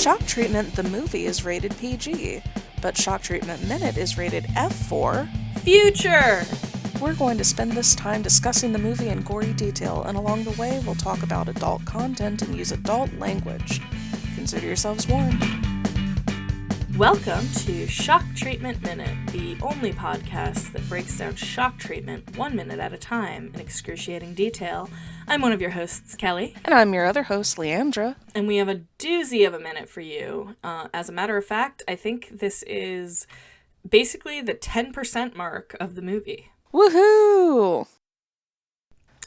Shock Treatment the movie is rated PG, but Shock Treatment Minute is rated F for Future! We're going to spend this time discussing the movie in gory detail, and along the way we'll talk about adult content and use adult language. Consider yourselves warned. Welcome to Shock Treatment Minute, the only podcast that breaks down shock treatment 1 minute at a time in excruciating detail. I'm one of your hosts, Kelly. And I'm your other host, Leandra. And we have a doozy of a minute for you. As a matter of fact, I think this is basically the 10% mark of the movie. Woohoo!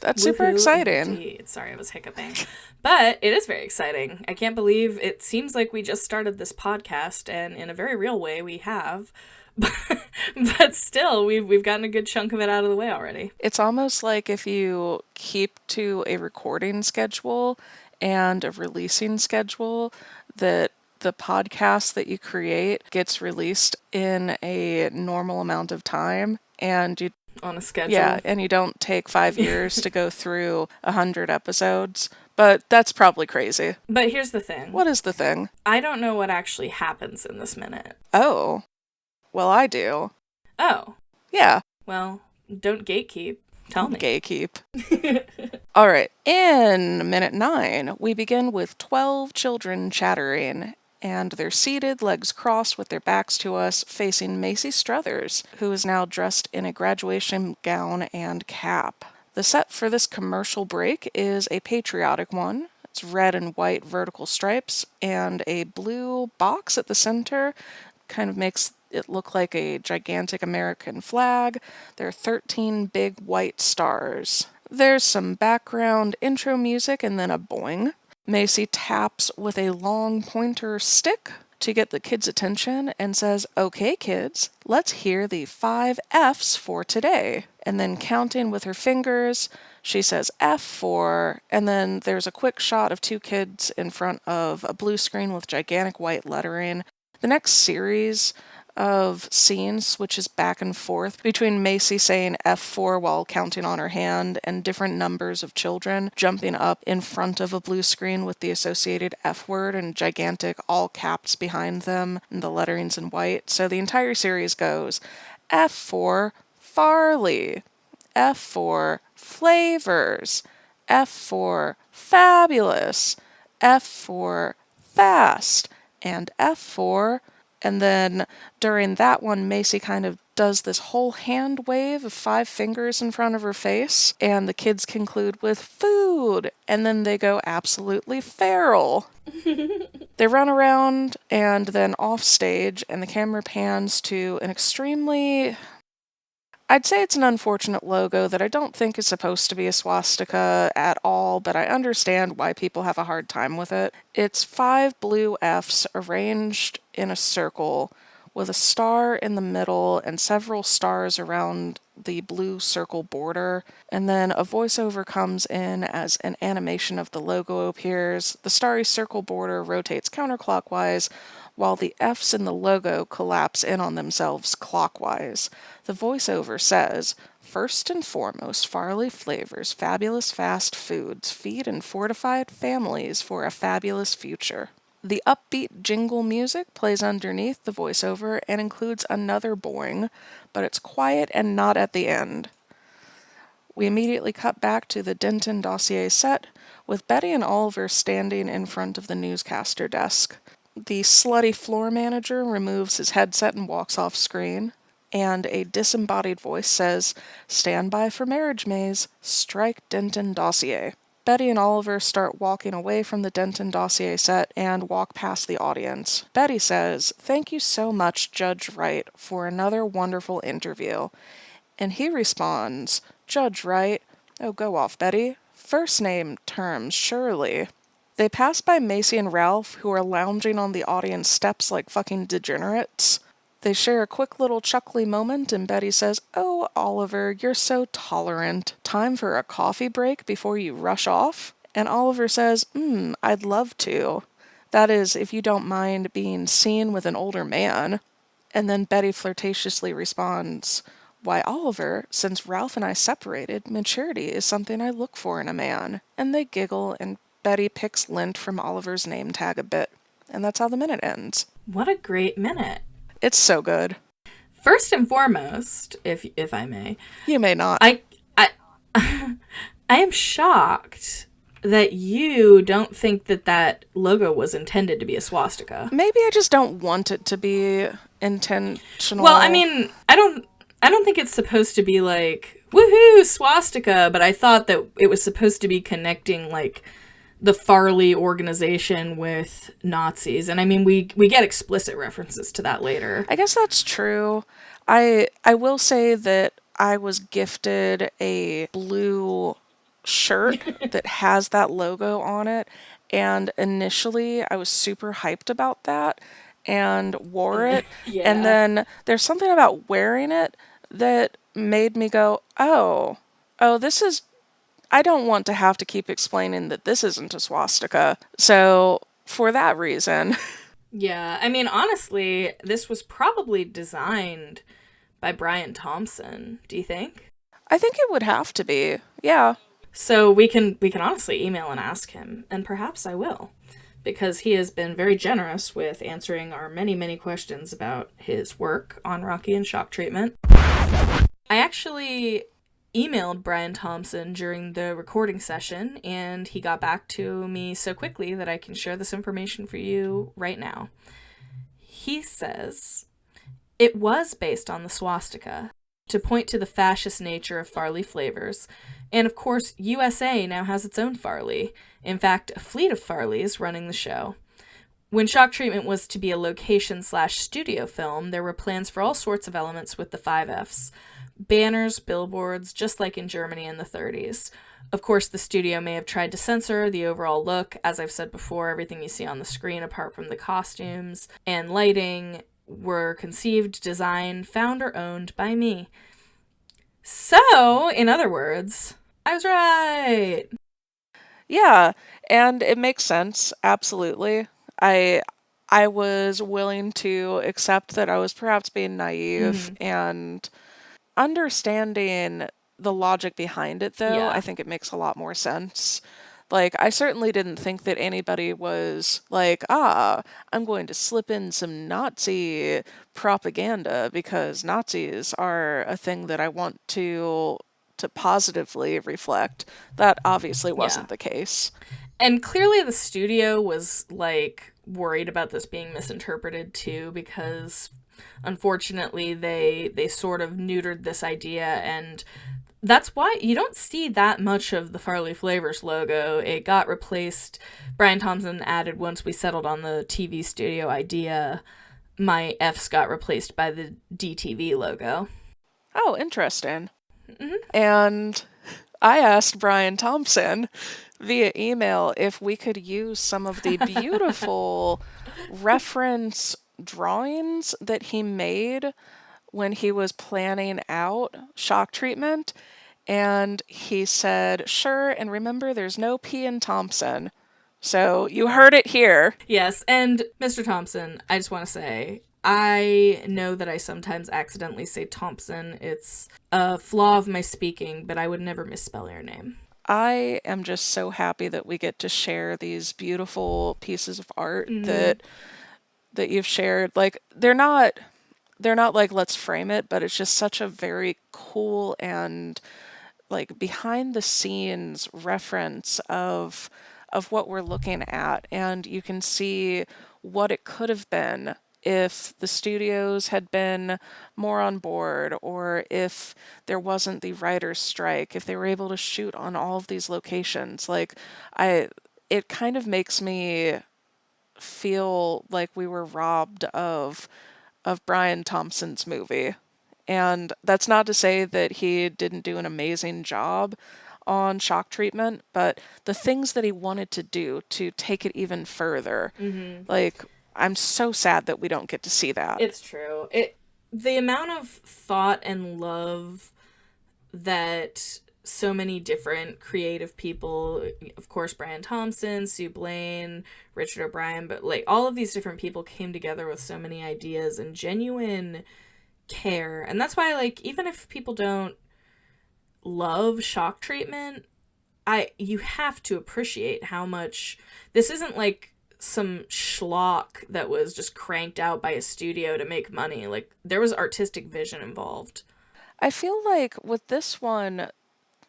That's super exciting. Indeed. Sorry, I was hiccuping. But it is very exciting. I can't believe it seems like we just started this podcast, and in a very real way we have. But still, we've gotten a good chunk of it out of the way already. It's almost like if you keep to a recording schedule and a releasing schedule, that the podcast that you create gets released in a normal amount of time, and you on a schedule. Yeah, and you don't take 5 years to go through 100 episodes. But that's probably crazy. But here's the thing. What is the thing? I don't know what actually happens in this minute. Oh. Well, I do. Oh. Yeah. Well, don't gatekeep. Tell me. Gatekeep. All right. In minute 9, we begin with 12 children chattering. And they're seated, legs crossed, with their backs to us, facing Macy Struthers, who is now dressed in a graduation gown and cap. The set for this commercial break is a patriotic one. It's red and white vertical stripes, and a blue box at the center kind of makes it look like a gigantic American flag. There are 13 big white stars. There's some background intro music and then a boing. Macy taps with a long pointer stick to get the kids' attention and says, "Okay, kids, let's hear the 5 F's for today." And then counting with her fingers, she says F for, and then there's a quick shot of 2 kids in front of a blue screen with gigantic white lettering. The next series of scenes switches back and forth between Macy saying F4 while counting on her hand and different numbers of children jumping up in front of a blue screen with the associated F word and gigantic all caps behind them and the lettering's in white. So the entire series goes F for Farley, F for Flavors, F for Fabulous, F for Fast, and F for... And then during that one, Macy kind of does this whole hand wave of 5 fingers in front of her face, and the kids conclude with food, and then they go absolutely feral. They run around and then off stage, and the camera pans to an extremely... I'd say it's an unfortunate logo that I don't think is supposed to be a swastika at all, but I understand why people have a hard time with it. It's 5 blue F's arranged in a circle with a star in the middle and several stars around the blue circle border, and then a voiceover comes in as an animation of the logo appears. The starry circle border rotates counterclockwise, while the F's in the logo collapse in on themselves clockwise. The voiceover says, "First and foremost, Farley Flavors, fabulous fast foods, feed and fortified families for a fabulous future." The upbeat jingle music plays underneath the voiceover and includes another boing, but it's quiet and not at the end. We immediately cut back to the Denton dossier set, with Betty and Oliver standing in front of the newscaster desk. The slutty floor manager removes his headset and walks off screen, and a disembodied voice says, "Stand by for marriage maze, strike Denton dossier." Betty and Oliver start walking away from the Denton dossier set and walk past the audience. Betty says, "Thank you so much, Judge Wright, for another wonderful interview." And he responds, "Judge Wright, oh, go off, Betty. First name terms, surely." They pass by Macy and Ralph, who are lounging on the audience steps like fucking degenerates. They share a quick little chuckly moment, and Betty says, "Oh, Oliver, you're so tolerant. Time for a coffee break before you rush off?" And Oliver says, "I'd love to. That is, if you don't mind being seen with an older man." And then Betty flirtatiously responds, "Why, Oliver, since Ralph and I separated, maturity is something I look for in a man." And they giggle, and Betty picks lint from Oliver's name tag a bit. And that's how the minute ends. What a great minute. It's so good. First and foremost, if I may, You may not. I I am shocked that you don't think that logo was intended to be a swastika. Maybe I just don't want it to be intentional. Well, I mean, I don't think it's supposed to be like, woohoo, swastika, but I thought that it was supposed to be connecting like the Farley organization with Nazis. And I mean, we get explicit references to that later. I guess that's true. I will say that I was gifted a blue shirt that has that logo on it, and initially I was super hyped about that and wore it. Yeah. And then there's something about wearing it that made me go, oh, this is, I don't want to have to keep explaining that this isn't a swastika. So for that reason. Yeah, I mean, honestly, this was probably designed by Brian Thomson, do you think? I think it would have to be. Yeah. So we can honestly email and ask him, and perhaps I will, because he has been very generous with answering our many, many questions about his work on Rocky and shock treatment. I actually emailed Brian Thomson during the recording session, and he got back to me so quickly that I can share this information for you right now. He says, it was based on the swastika, to point to the fascist nature of Farley flavors, and of course, USA now has its own Farley. In fact, a fleet of Farleys running the show. When Shock Treatment was to be a location/studio film, there were plans for all sorts of elements with the 5Fs. Banners, billboards, just like in Germany in the 30s. Of course, the studio may have tried to censor the overall look. As I've said before, everything you see on the screen, apart from the costumes and lighting, were conceived, designed, found, or owned by me. So, in other words, I was right. Yeah, and it makes sense, absolutely. I was willing to accept that I was perhaps being naive and understanding the logic behind it, though. Yeah. I think it makes a lot more sense. Like, I certainly didn't think that anybody was like, I'm going to slip in some Nazi propaganda because Nazis are a thing that I want to positively reflect. That obviously wasn't the case. And clearly the studio was, like, worried about this being misinterpreted, too, because unfortunately they sort of neutered this idea, and that's why you don't see that much of the Farley Flavors logo. It got replaced. Brian Thomson added, once we settled on the TV studio idea, my F's got replaced by the DTV logo. Oh, interesting. And I asked Brian Thomson via email if we could use some of the beautiful reference drawings that he made when he was planning out shock treatment. And he said, sure, and remember, there's no P in Thomson. So you heard it here. Yes, and Mr. Thomson, I just want to say, I know that I sometimes accidentally say Thompson. It's a flaw of my speaking, but I would never misspell your name. I am just so happy that we get to share these beautiful pieces of art that you've shared. Like, they're not like, let's frame it, but it's just such a very cool and like behind the scenes reference of what we're looking at, and you can see what it could have been if the studios had been more on board, or if there wasn't the writer's strike, if they were able to shoot on all of these locations. Like, it kind of makes me feel like we were robbed of Brian Thompson's movie. And that's not to say that he didn't do an amazing job on shock treatment, but the things that he wanted to do to take it even further, like, I'm so sad that we don't get to see that. It's true. The amount of thought and love that so many different creative people, of course, Brian Thomson, Sue Blaine, Richard O'Brien, but like all of these different people came together with so many ideas and genuine care. And that's why, like, even if people don't love shock treatment, you have to appreciate how much this isn't like some schlock that was just cranked out by a studio to make money. Like, there was artistic vision involved. I feel like with this one,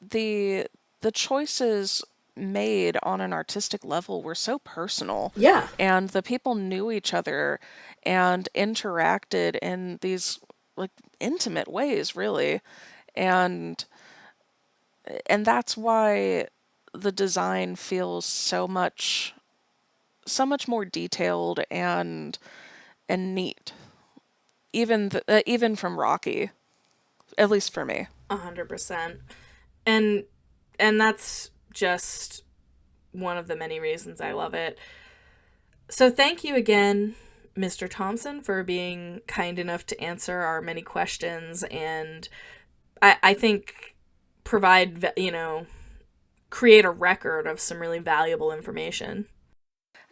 the the choices made on an artistic level were so personal, Yeah. and the people knew each other and interacted in these like intimate ways, really. And that's why the design feels so much more detailed and neat, even from Rocky, at least for me. 100%. And that's just one of the many reasons I love it. So thank you again, Mr. Thomson, for being kind enough to answer our many questions, and I think provide, create a record of some really valuable information.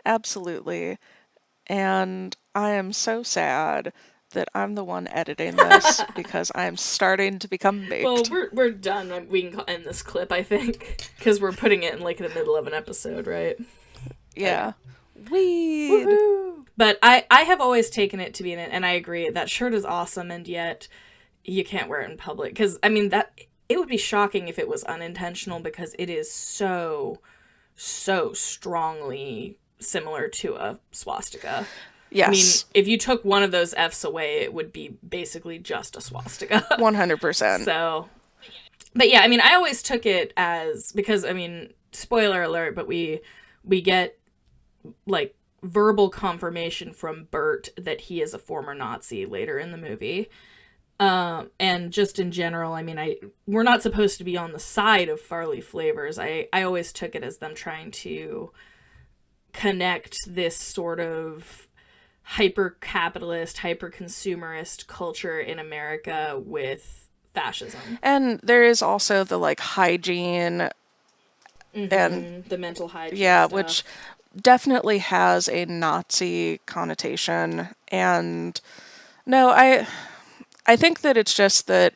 Absolutely. And I am so sad that I'm the one editing this because I'm starting to become Well, baked. we're done. We can end this clip, I think, because we're putting it in like the middle of an episode, right? Yeah. Weed. Woohoo! But I have always taken it to be and I agree, that shirt is awesome, and yet you can't wear it in public. Because, I mean, that it would be shocking if it was unintentional, because it is so, so strongly similar to a swastika. Yes. I mean, if you took one of those F's away, it would be basically just a swastika. 100%. So, but yeah, I mean, I always took it as, because, I mean, spoiler alert, but we get like verbal confirmation from Bert that he is a former Nazi later in the movie. And just in general, I mean, we're not supposed to be on the side of Farley Flavors. I always took it as them trying to connect this sort of hyper-capitalist, hyper-consumerist culture in America with fascism. And there is also the like hygiene and the mental hygiene yeah, stuff. which definitely has a Nazi connotation. And no, I think that it's just that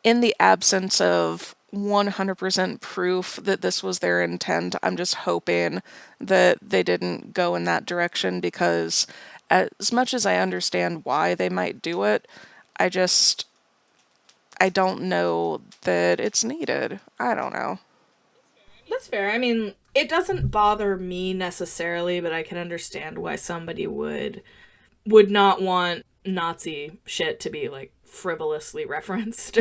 in the absence of 100% proof that this was their intent, I'm just hoping that they didn't go in that direction, because as much as I understand why they might do it, I don't know that it's needed. I don't know. That's fair. I mean, it doesn't bother me necessarily, but I can understand why somebody would not want Nazi shit to be like frivolously referenced.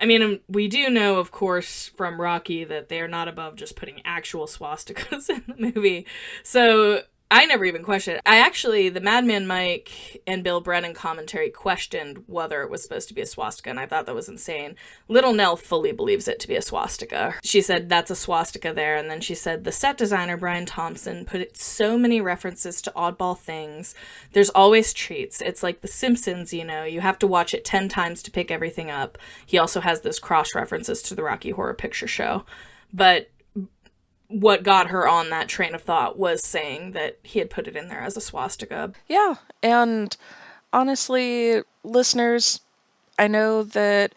I mean, we do know, of course, from Rocky that they're not above just putting actual swastikas in the movie. So I never even questioned it. The Madman Mike and Bill Brennan commentary questioned whether it was supposed to be a swastika, and I thought that was insane. Little Nell fully believes it to be a swastika. She said, that's a swastika there, and then she said, the set designer, Brian Thompson, put so many references to oddball things. There's always treats. It's like The Simpsons, you have to watch it 10 times to pick everything up. He also has those cross-references to the Rocky Horror Picture Show. But what got her on that train of thought was saying that he had put it in there as a swastika. Yeah, and honestly, listeners, I know that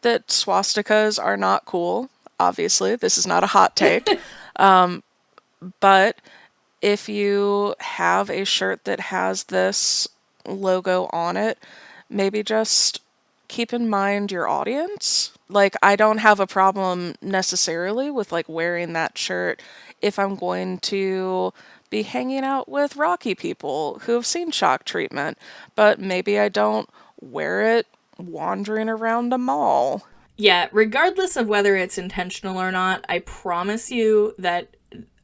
swastikas are not cool. Obviously, this is not a hot take. But if you have a shirt that has this logo on it, maybe just keep in mind your audience. Like, I don't have a problem necessarily with like wearing that shirt if I'm going to be hanging out with Rocky people who have seen Shock Treatment, but maybe I don't wear it wandering around a mall. Yeah, regardless of whether it's intentional or not, I promise you that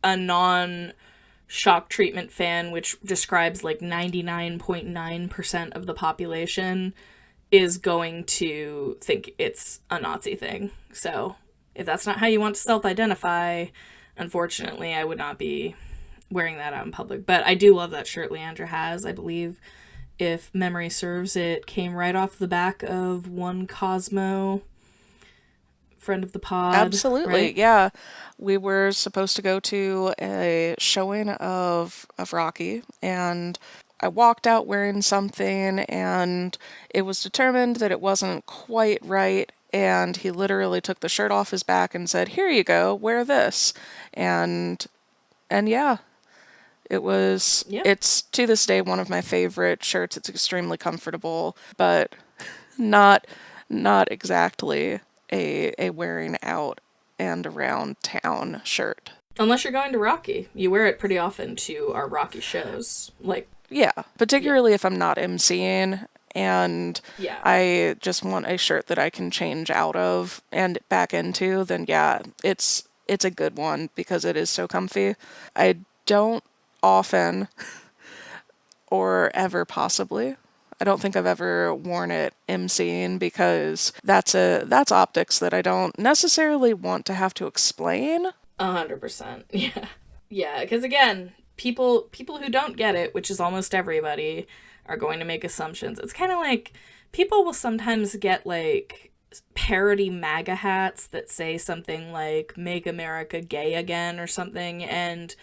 a non-Shock Treatment fan, which describes like 99.9% of the population, is going to think it's a Nazi thing. So if that's not how you want to self-identify, unfortunately, I would not be wearing that out in public. But I do love that shirt Leandra has. I believe, if memory serves, it came right off the back of one Cosmo, friend of the pod. Absolutely, right? yeah. We were supposed to go to a showing of Rocky, and I walked out wearing something, and it was determined that it wasn't quite right, and he literally took the shirt off his back and said, "Here you go, wear this." And yeah, Yep. It's to this day one of my favorite shirts. It's extremely comfortable, but not not exactly a wearing out and around town shirt. Unless you're going to Rocky. You wear it pretty often to our Rocky shows. Like, Yeah, yeah. particularly if I'm not emceeing and Yeah. I just want a shirt that I can change out of and back into, then yeah, it's a good one because it is so comfy. I don't often or ever possibly. I don't think I've ever worn it emceeing because that's optics that I don't necessarily want to have to explain. 100%. Yeah. Yeah, because again, people who don't get it, which is almost everybody, are going to make assumptions. It's kind of like people will sometimes get like parody MAGA hats that say something like "Make America Gay Again" or something, and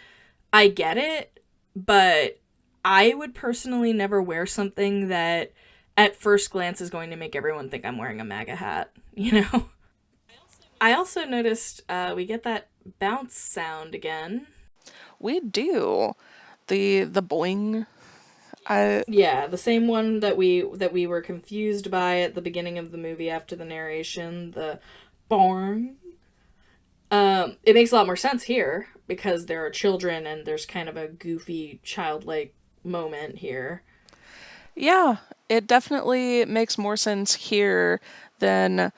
I get it, but I would personally never wear something that at first glance is going to make everyone think I'm wearing a MAGA hat, you know? I also noticed we get that bounce sound again. We do. The boing. I Yeah, the same one that we were confused by at the beginning of the movie after the narration, the barn. It makes a lot more sense here because there are children and there's kind of a goofy childlike moment here. Yeah, it definitely makes more sense here than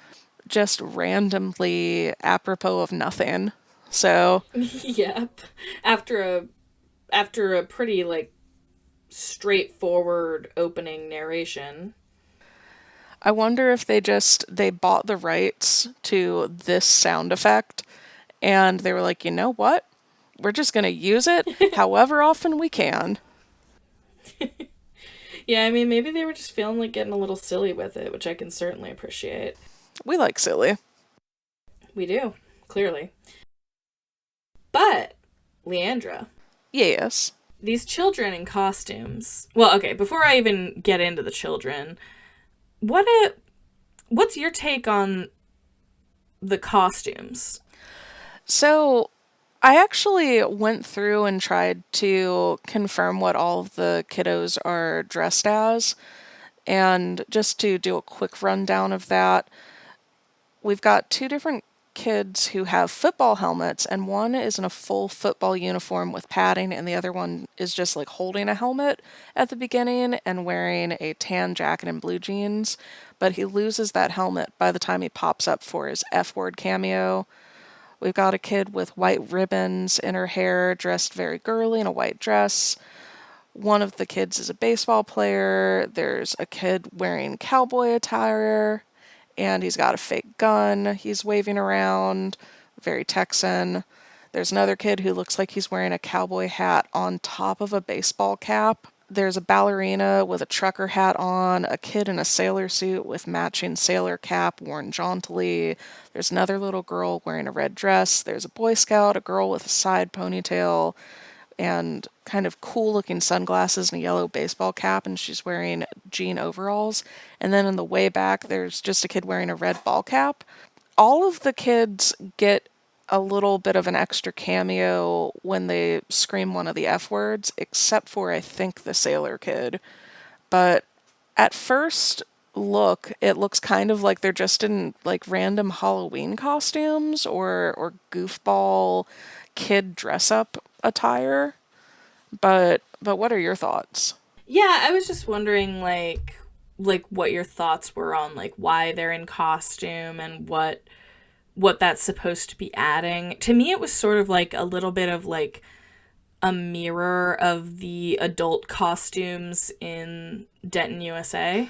just randomly apropos of nothing. So, Yep. After a after a pretty like straightforward opening narration. I wonder if they bought the rights to this sound effect and they were like, "You know what? We're just going to use it however often we can." Yeah, I mean maybe they were just feeling like getting a little silly with it, which I can certainly appreciate. We like silly. We do, clearly. But Leandra, Yes. these children in costumes. Well, okay, before I even get into the children, what a what's your take on the costumes? So, I actually went through and tried to confirm what all of the kiddos are dressed as. And just to do a quick rundown of that, we've got two different kids who have football helmets, and one is in a full football uniform with padding, and the other one is just like holding a helmet at the beginning and wearing a tan jacket and blue jeans. But he loses that helmet by the time he pops up for his F word cameo. We've got a kid with white ribbons in her hair, dressed very girly in a white dress. One of the kids is a baseball player. There's a kid wearing cowboy attire, and he's got a fake gun he's waving around, very Texan. There's another kid who looks like he's wearing a cowboy hat on top of a baseball cap. There's a ballerina with a trucker hat on, a kid in a sailor suit with matching sailor cap worn jauntily. There's another little girl wearing a red dress. There's a Boy Scout, a girl with a side ponytail, and kind of cool looking sunglasses and a yellow baseball cap, and she's wearing jean overalls. And then in the way back, there's just a kid wearing a red ball cap. All of the kids get a little bit of an extra cameo when they scream one of the F words, except for I think the sailor kid. But at first look, it looks kind of like they're just in like random Halloween costumes or goofball kid dress up attire. But what are your thoughts? Yeah, I was just wondering like what your thoughts were on like why they're in costume and what that's supposed to be adding. To me it was sort of like a little bit of like a mirror of the adult costumes in Denton, USA.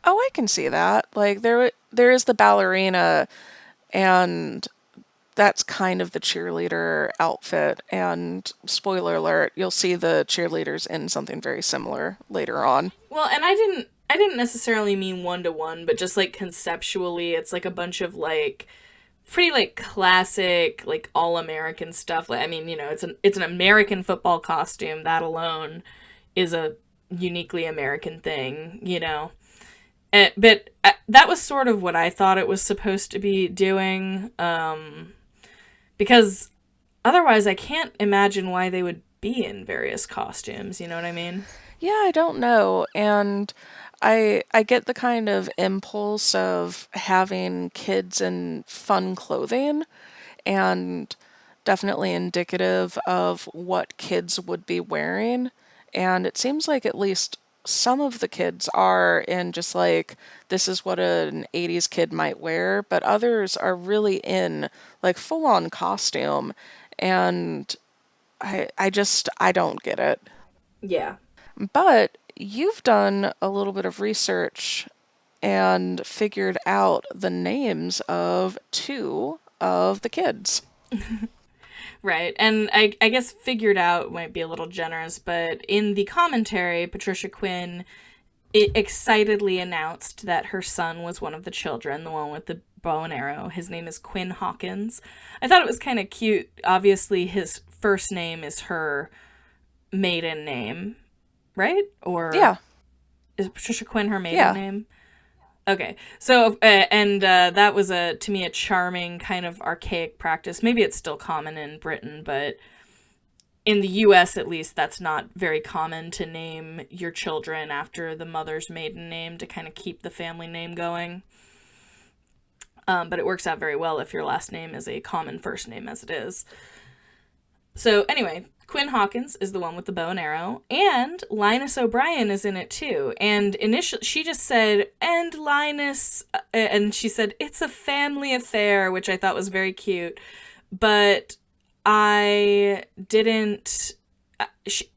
Oh, I can see that. Like there is the ballerina and that's kind of the cheerleader outfit, and spoiler alert, you'll see the cheerleaders in something very similar later on. Well, and I didn't necessarily mean one to one, but just like conceptually it's like a bunch of like pretty like classic like all American stuff. Like I mean, it's an American football costume. That alone is a uniquely American thing. But that was sort of what I thought it was supposed to be doing, because otherwise I can't imagine why they would be in various costumes, you know what I mean? Yeah, I don't know. And I get the kind of impulse of having kids in fun clothing and definitely indicative of what kids would be wearing. And it seems like at least some of the kids are in just like this is what an 80s kid might wear, but others are really in like full on costume. And I don't get it. Yeah. But you've done a little bit of research and figured out the names of two of the kids. Right. And I guess figured out might be a little generous, but in the commentary, Patricia Quinn excitedly announced that her son was one of the children, the one with the bow and arrow. His name is Quinn Hawkins. I thought it was kind of cute. Obviously, his first name is her maiden name, right? Or Yeah, is Patricia Quinn her maiden yeah. name? Okay, so and that was to me a charming kind of archaic practice. Maybe it's still common in Britain, but in the U.S. at least, that's not very common to name your children after the mother's maiden name to kind of keep the family name going. But it works out very well if your last name is a common first name as it is. So anyway, Quinn Hawkins is the one with the bow and arrow, and Linus O'Brien is in it too. And initially, she just said, "And Linus," and she said, "It's a family affair," which I thought was very cute. But I didn't.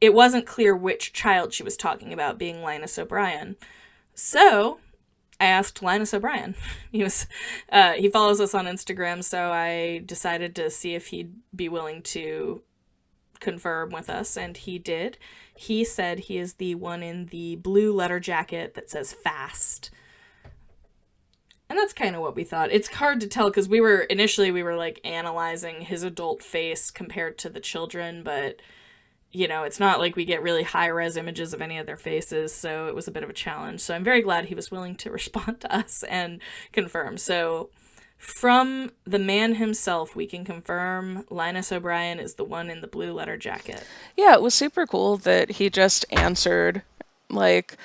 It wasn't clear which child she was talking about being Linus O'Brien. So I asked Linus O'Brien. He follows us on Instagram, so I decided to see if he'd be willing to confirm with us, and he did. He said he is the one in the blue letter jacket that says fast. And that's kind of what we thought. It's hard to tell because we were like analyzing his adult face compared to the children, but it's not like we get really high res images of any of their faces, so it was a bit of a challenge. So I'm very glad he was willing to respond to us and confirm. So from the man himself, we can confirm Linus O'Brien is the one in the blue letter jacket. Yeah, it was super cool that he just answered. Like,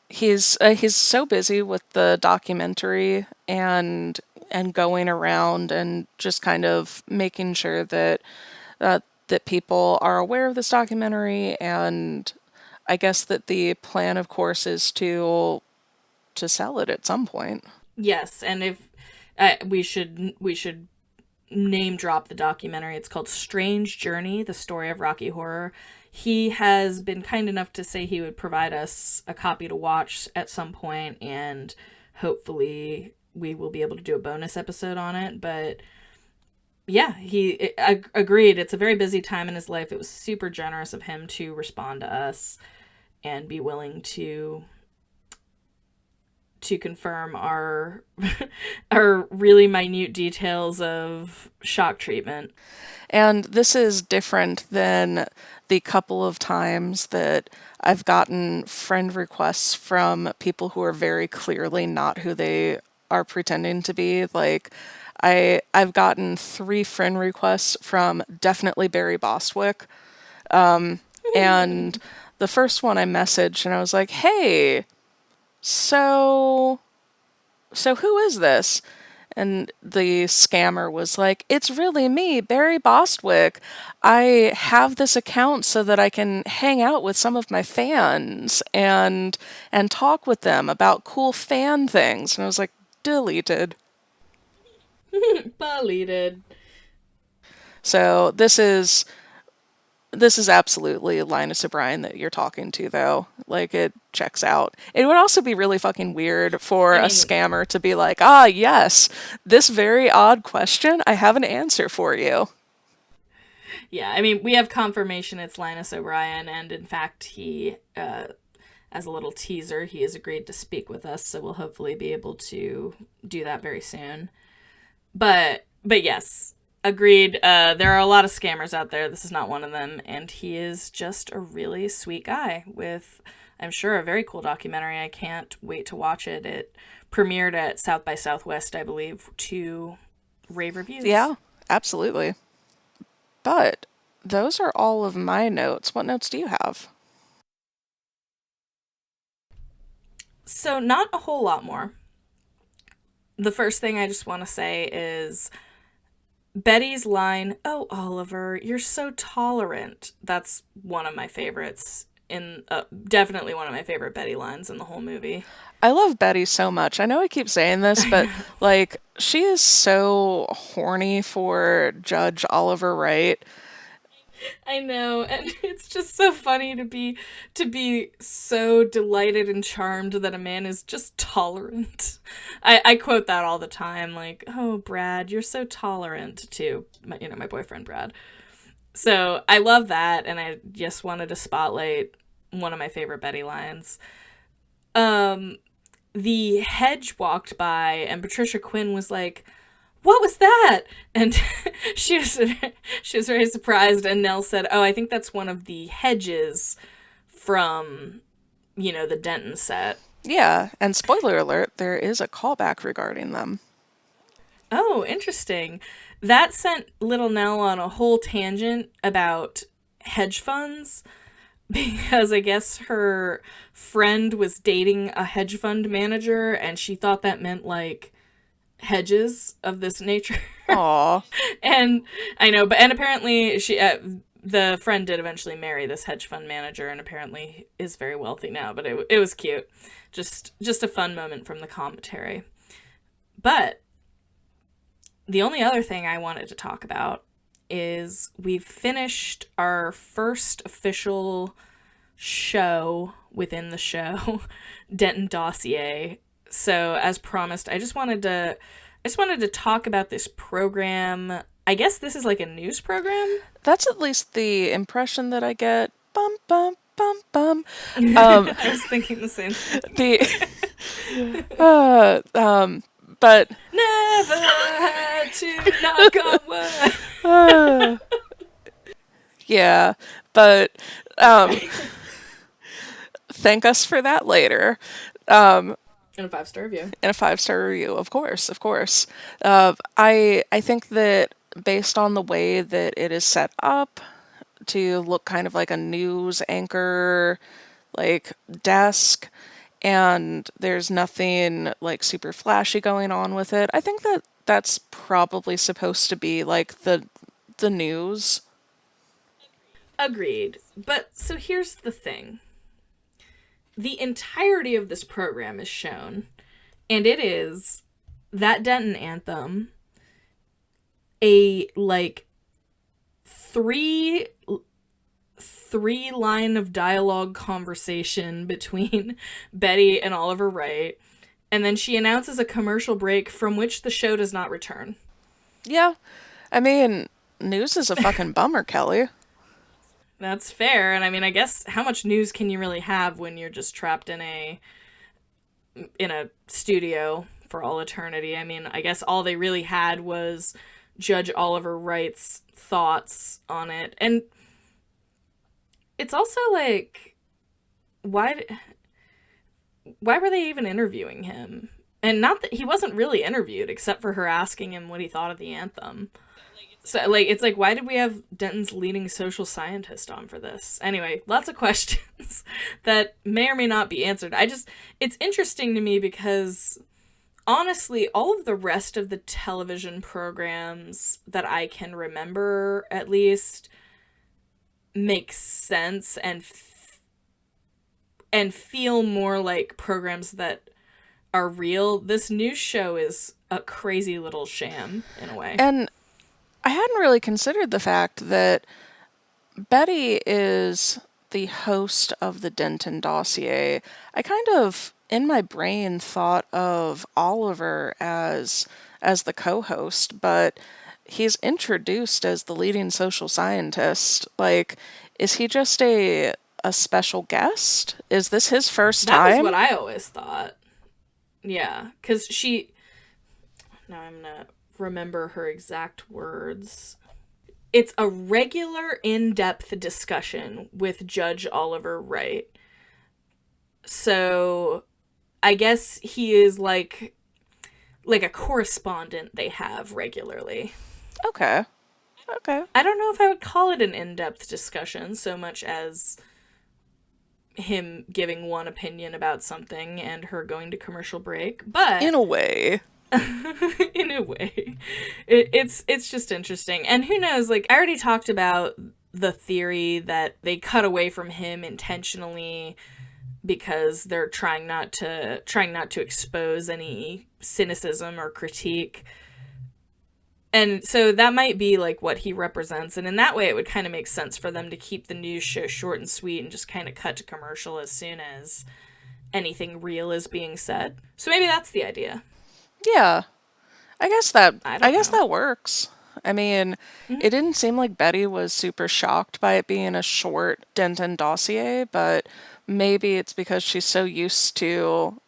he's so busy with the documentary and going around and just kind of making sure that that people are aware of this documentary, and I guess that the plan, of course, is to sell it at some point. Yes, and if we should name drop the documentary. It's called Strange Journey: The Story of Rocky Horror. He has been kind enough to say he would provide us a copy to watch at some point, and hopefully we will be able to do a bonus episode on it. But yeah, he agreed. It's a very busy time in his life. It was super generous of him to respond to us and be willing to confirm our our really minute details of shock treatment. And this is different than the couple of times that I've gotten friend requests from people who are very clearly not who they are pretending to be. Like, I've gotten 3 friend requests from definitely Barry Bostwick. And the first one I messaged and I was like, "Hey, so who is this?" And the scammer was like, "It's really me, Barry Bostwick. I have this account so that I can hang out with some of my fans and talk with them about cool fan things." And I was like, deleted. Deleted. So this is absolutely Linus O'Brien that you're talking to, though. Like, it checks out. It would also be really fucking weird for I a mean, scammer to be like, "Ah, yes, this very odd question, I have an answer for you." yeah, I mean, we have confirmation it's Linus O'Brien, and in fact, he, as a little teaser, he has agreed to speak with us, so we'll hopefully be able to do that very soon. But yes, agreed. There are a lot of scammers out there. This is not one of them, and he is just a really sweet guy with, I'm sure, a very cool documentary. I can't wait to watch it. It premiered at South by Southwest, I believe, to rave reviews. Yeah, absolutely. But Those are all of my notes. What notes do you have? So, not a whole lot more. The first thing I just want to say is Betty's line, "Oh, Oliver, you're so tolerant." That's one of my favorites. Definitely one of my favorite Betty lines in the whole movie. I love Betty so much. I know I keep saying this, but like she is so horny for Judge Oliver Wright. I know, and it's just so funny to be so delighted and charmed that a man is just tolerant. I quote that all the time, like, "Oh, Brad, you're so tolerant," to my boyfriend Brad. So I love that, and I just wanted to spotlight one of my favorite Betty lines. Um, the hedge walked by, and Patricia Quinn was like, "What was that?" And she was she was very surprised. And Nell said, "Oh, I think that's one of the hedges from, the Denton set." Yeah, and spoiler alert, there is a callback regarding them. Oh, interesting. That sent little Nell on a whole tangent about hedge funds because I guess her friend was dating a hedge fund manager and she thought that meant like hedges of this nature. Aw. And I know, and apparently the friend did eventually marry this hedge fund manager and apparently is very wealthy now, but it was cute. Just a fun moment from the commentary. But the only other thing I wanted to talk about is we've finished our first official show within the show, Denton Dossier. So as promised, I just wanted to talk about this program. I guess this is like a news program. That's at least the impression that I get. Bum bum bum bum. I was thinking the same. The but Never had to knock on wood. yeah, but um thank us for that later. And a 5-star review. And a 5-star review, of course, of course. I think that based on the way that it is set up to look kind of like a news anchor, like desk, and there's nothing like super flashy going on with it. I think that that's probably supposed to be like the news. Agreed. But so here's the thing. The entirety of this program is shown, and it is that Denton anthem, a like three line of dialogue conversation between Betty and Oliver Wright, and then she announces a commercial break from which the show does not return. Yeah, I mean, news is a fucking bummer, Kelly. That's fair, and I mean, I guess how much news can you really have when you're just trapped in a studio for all eternity? I mean, I guess all they really had was Judge Oliver Wright's thoughts on it. And it's also like, why were they even interviewing him? And not that he wasn't really interviewed, except for her asking him what he thought of the anthem. So, like, it's like, why did we have Denton's leading social scientist on for this? Anyway, lots of questions that may or may not be answered. It's interesting to me because, honestly, all of the rest of the television programs that I can remember, at least, make sense and feel more like programs that are real. This news show is a crazy little sham, in a way. And I hadn't really considered the fact that Betty is the host of the Denton dossier. I kind of, in my brain, thought of Oliver as the co-host, but he's introduced as the leading social scientist. Like, is he just a special guest? Is this his first That was time? what I always thought. Yeah, because now I'm gonna remember her exact words. It's a regular in-depth discussion with Judge Oliver Wright. So I guess he is like a correspondent they have regularly. Okay. Okay. I don't know if I would call it an in-depth discussion so much as him giving one opinion about something and her going to commercial break, but In a way. in a way, it's just interesting. And who knows, like, I already talked about the theory that they cut away from him intentionally because they're trying not to expose any cynicism or critique. And so that might be like what he represents, and in that way it would kind of make sense for them to keep the news show short and sweet and just kind of cut to commercial as soon as anything real is being said. So maybe that's the idea. Yeah. I guess that I I don't guess know. that works. I mean, it didn't seem like Betty was super shocked by it being a short Denton dossier, but maybe it's because she's so used to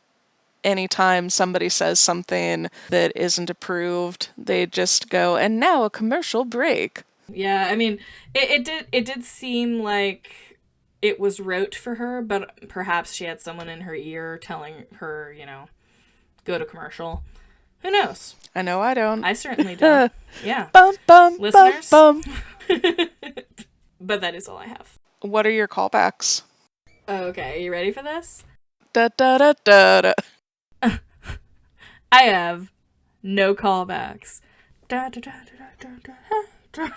anytime somebody says something that isn't approved, they just go, and now a commercial break. Yeah, I mean, it did seem like it was rote for her, but perhaps she had someone in her ear telling her, go to commercial. Who knows? I know I don't. I certainly don't. Yeah. Bum, bum, bum, Listeners? bum. But that is all I have. What are your callbacks? Okay, you ready for this? Da da da da da. I have no callbacks. Da, da, da, da, da, da,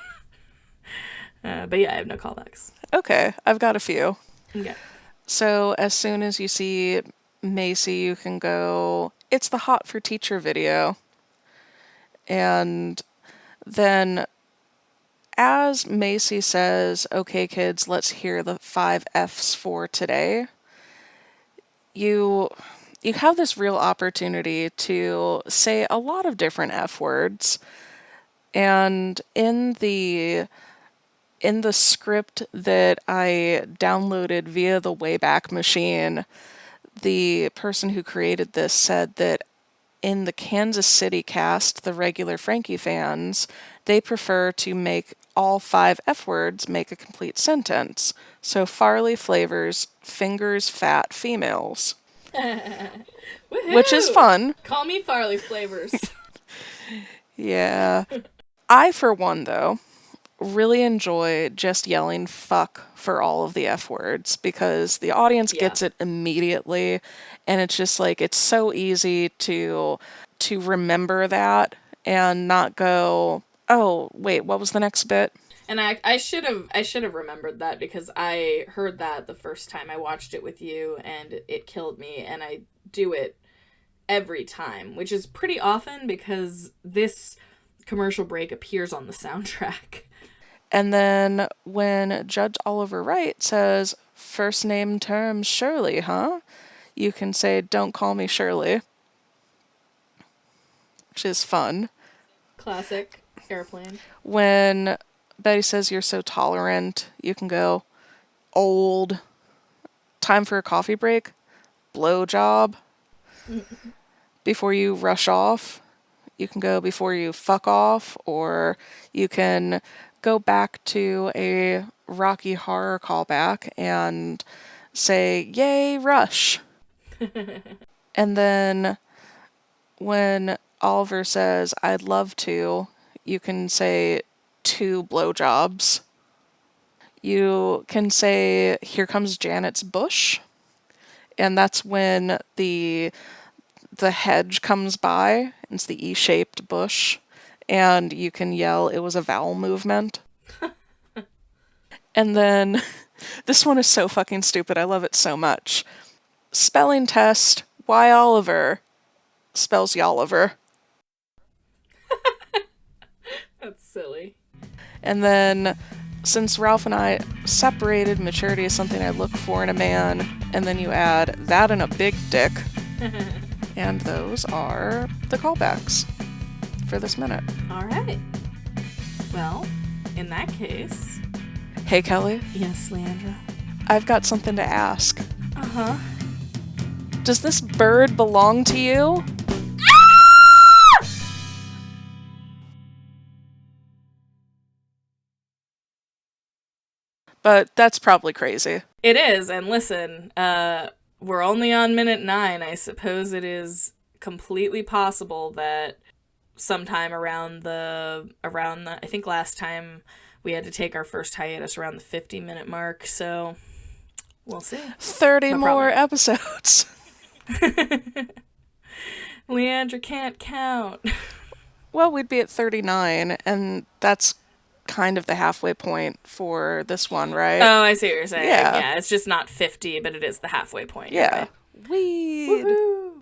da. But yeah, I have no callbacks. Okay, I've got a few. Okay. So as soon as you see Macy, you can go, it's the Hot for Teacher video. And then as Macy says, okay, kids, let's hear the 5 F's for today, you have this real opportunity to say a lot of different F words. And in the script that I downloaded via the Wayback Machine, the person who created this said that in the Kansas City cast, the regular Frankie fans, they prefer to make all 5 F words make a complete sentence. So Farley flavors fingers fat females. Which is fun. Call me Farley Flavors. Yeah. I, for one, though, really enjoy just yelling fuck for all of the F words because the audience Yeah. gets it immediately, and it's just like it's so easy to remember that and not go, oh wait, what was the next bit? And I should have remembered that because I heard that the first time I watched it with you and it killed me, and I do it every time, which is pretty often because this commercial break appears on the soundtrack. And then when Judge Oliver Wright says first name term Shirley, huh? You can say don't call me Shirley, which is fun. Classic airplane. When Betty says you're so tolerant, you can go old, time for a coffee break, blow job. Before you rush off, you can go before you fuck off, or you can go back to a Rocky Horror callback and say, yay, Rush. And then when Oliver says, I'd love to, you can say 2 blowjobs. You can say, here comes Janet's bush. And that's when the hedge comes by. It's the E-shaped bush. And you can yell, it was a vowel movement. And then, this one is so fucking stupid. I love it so much. Spelling test, why Oliver spells Yolliver. That's silly. And then, since Ralph and I separated, maturity is something I look for in a man, and then you add that and a big dick. And those are the callbacks for this minute. All right. Well, in that case... Hey, Kelly. Yes, Leandra? I've got something to ask. Uh-huh. Does this bird belong to you? But that's probably crazy. It is, and listen, we're only on minute 9. I suppose it is completely possible that sometime around the I think last time we had to take our first hiatus around the 50-minute mark, so we'll see. 30 But more probably. episodes. Leandra can't count. Well, we'd be at 39, and that's kind of the halfway point for this one, right? Oh, I see what you're saying. Yeah. Yeah, it's just not 50, but it is the halfway point. Yeah. You're right. Weed. Woohoo!